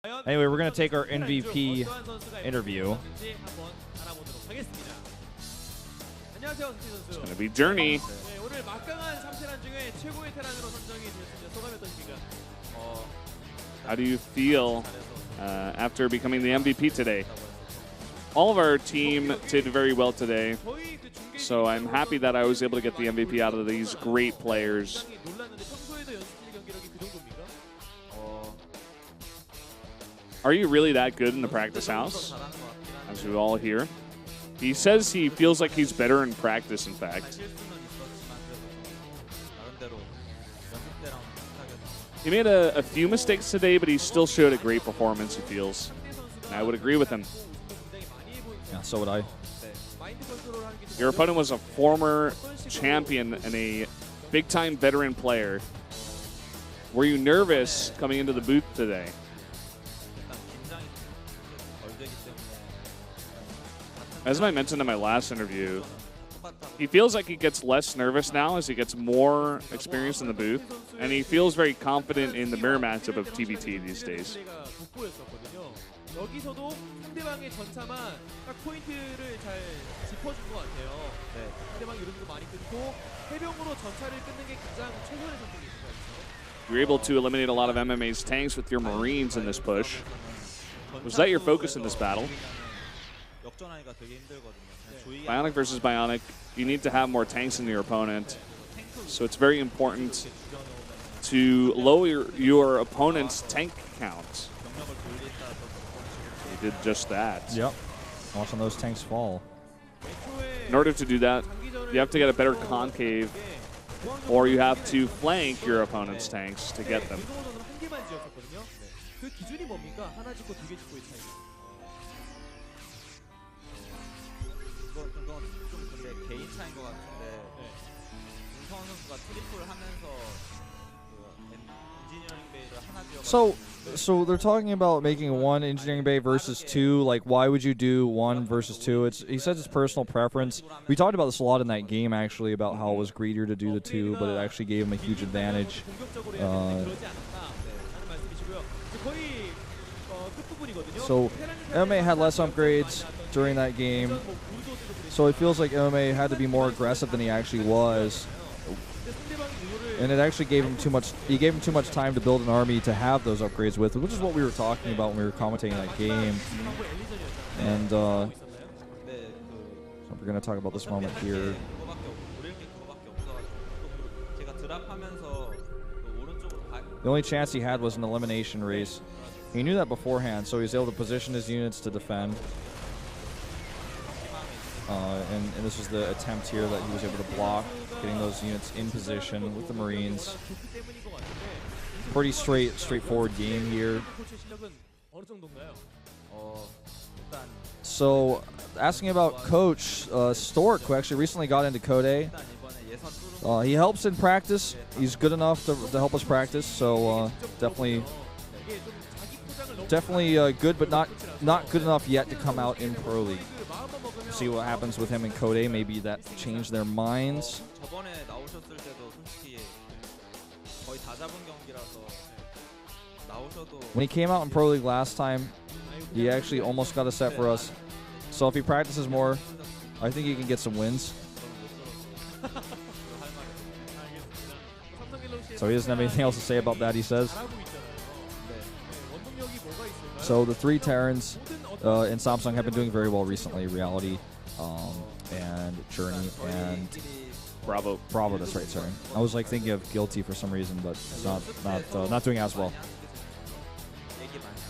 Anyway, we're going to take our MVP interview. It's going to be Journey. How do you feel after becoming the MVP today? All of our team did very well today, so I'm happy that I was able to get the MVP out of these great players. Are you really that good in the practice house? As we all hear. He says he feels like he's better in practice, in fact. He made a few mistakes today, but he still showed a great performance, he feels. And I would agree with him. Yeah, so would I. Your opponent was a former champion and a big-time veteran player. Were you nervous coming into the booth today? As I mentioned in my last interview, he feels like he gets less nervous now as he gets more experience in the booth, and he feels very confident in the mirror matchup of TBT these days. You were able to eliminate a lot of MMA's tanks with your Marines in this push. Was that your focus in this battle? Bionic versus Bionic, you need to have more tanks than your opponent. So it's very important to lower your opponent's tank count. He did just that. Yep. Watching those tanks fall. In order to do that, you have to get a better concave, or you have to flank your opponent's tanks to get them. So they're talking about making one engineering bay versus two. Like, why would you do one versus two? He says it's personal preference. We talked about this a lot in that game, actually, about how it was greedier to do the two, but it actually gave him a huge advantage. So MMA had less upgrades during that game, so it feels like MMA had to be more aggressive than he actually was. And it actually gave him too much. He gave him too much time to build an army to have those upgrades with, which is what we were talking about when we were commentating that game. And so we're going to talk about this moment here. The only chance he had was an elimination race. He knew that beforehand, so he was able to position his units to defend. And this was the attempt here that he was able to block, getting those units in position with the Marines. Pretty straightforward game here. So, asking about Coach Stork, who actually recently got into Code. He helps in practice. He's good enough to help us practice, so definitely good, but not good enough yet to come out in Pro League. See what happens with him in Code. Maybe that changed their minds. When he came out in Pro League last time, he actually almost got a set for us. So if he practices more, I think he can get some wins. So he doesn't have anything else to say about that, he says. So the three Terrans in Samsung have been doing very well recently. Reality, and Journey, and Bravo. Bravo, that's right, sorry. I was like thinking of Guilty for some reason, but it's not doing as well.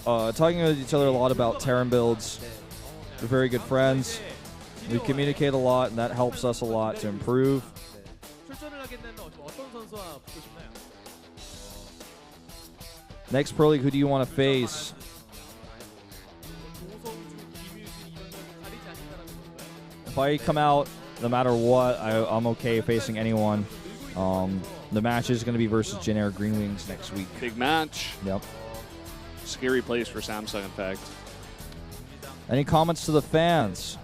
Talking with each other a lot about Terran builds. We're very good friends. We communicate a lot, and that helps us a lot to improve. Next Pro League, who do you want to face? If I come out, no matter what, I'm okay facing anyone. The match is going to be versus Jin Air Green Wings next week. Big match. Yep. Scary place for Samsung, in fact. Any comments to the fans?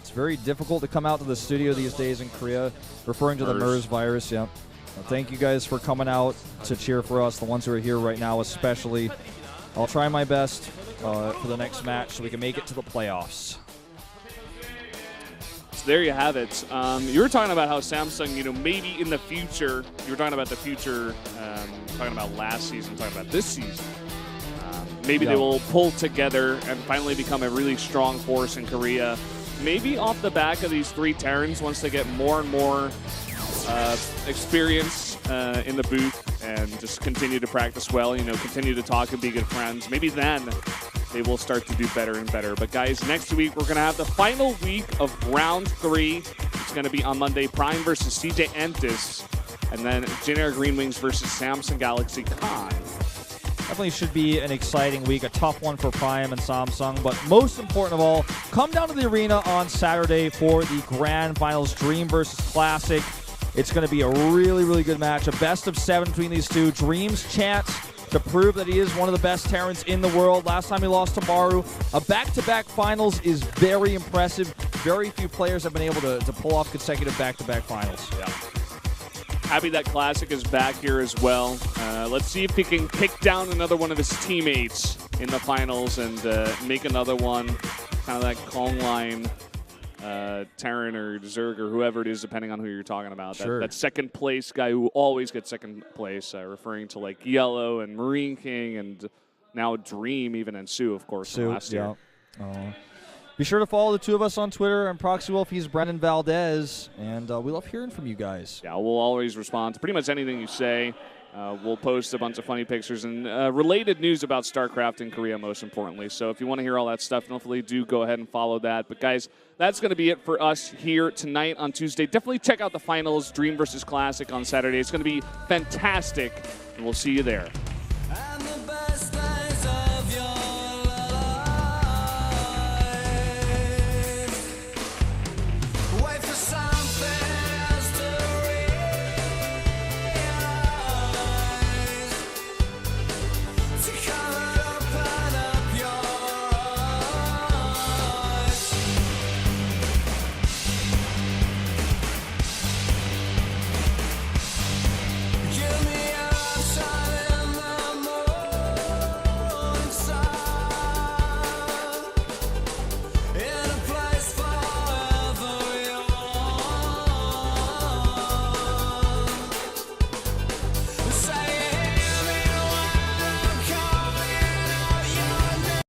It's very difficult to come out to the studio these days in Korea, referring to the MERS virus. Yep. Well, thank you guys for coming out to cheer for us, the ones who are here right now especially. I'll try my best for the next match so we can make it to the playoffs. So there you have it. You were talking about how Samsung, maybe in the future, you were talking about the future, talking about last season, talking about this season. Maybe they will pull together and finally become a really strong force in Korea. Maybe off the back of these 3 Terrans, once they get more and more experience in the booth and just continue to practice well, continue to talk and be good friends. Maybe then they will start to do better and better. But guys, next week we're going to have the final week of round 3. It's going to be on Monday, Prime versus CJ Entis, and then Generic Green Wings versus Samsung Galaxy Khan. Definitely should be an exciting week, a tough one for Prime and Samsung, but most important of all, come down to the arena on Saturday for the Grand Finals, Dream versus Classic. It's going to be a really, really good match, a best of 7 between these two. Dream's chance to prove that he is one of the best Terrans in the world. Last time he lost to Maru. A back-to-back finals is very impressive. Very few players have been able to pull off consecutive back-to-back finals. Yeah. Happy that Classic is back here as well. Let's see if he can kick down another one of his teammates in the finals and make another one, kind of that Kong line Terran or Zerg or whoever it is, depending on who you're talking about. Sure. That second place guy who always gets second place, referring to like Yellow and Marine King and now Dream, even, and Sue, of course, last year. Be sure to follow the 2 of us on Twitter and Proxy Wolf. He's Brendan Valdez, and we love hearing from you guys. Yeah, we'll always respond to pretty much anything you say. We'll post a bunch of funny pictures and related news about StarCraft in Korea, most importantly. So if you want to hear all that stuff, definitely do go ahead and follow that. But guys, that's going to be it for us here tonight on Tuesday. Definitely check out the finals, Dream versus Classic on Saturday. It's going to be fantastic, and we'll see you there.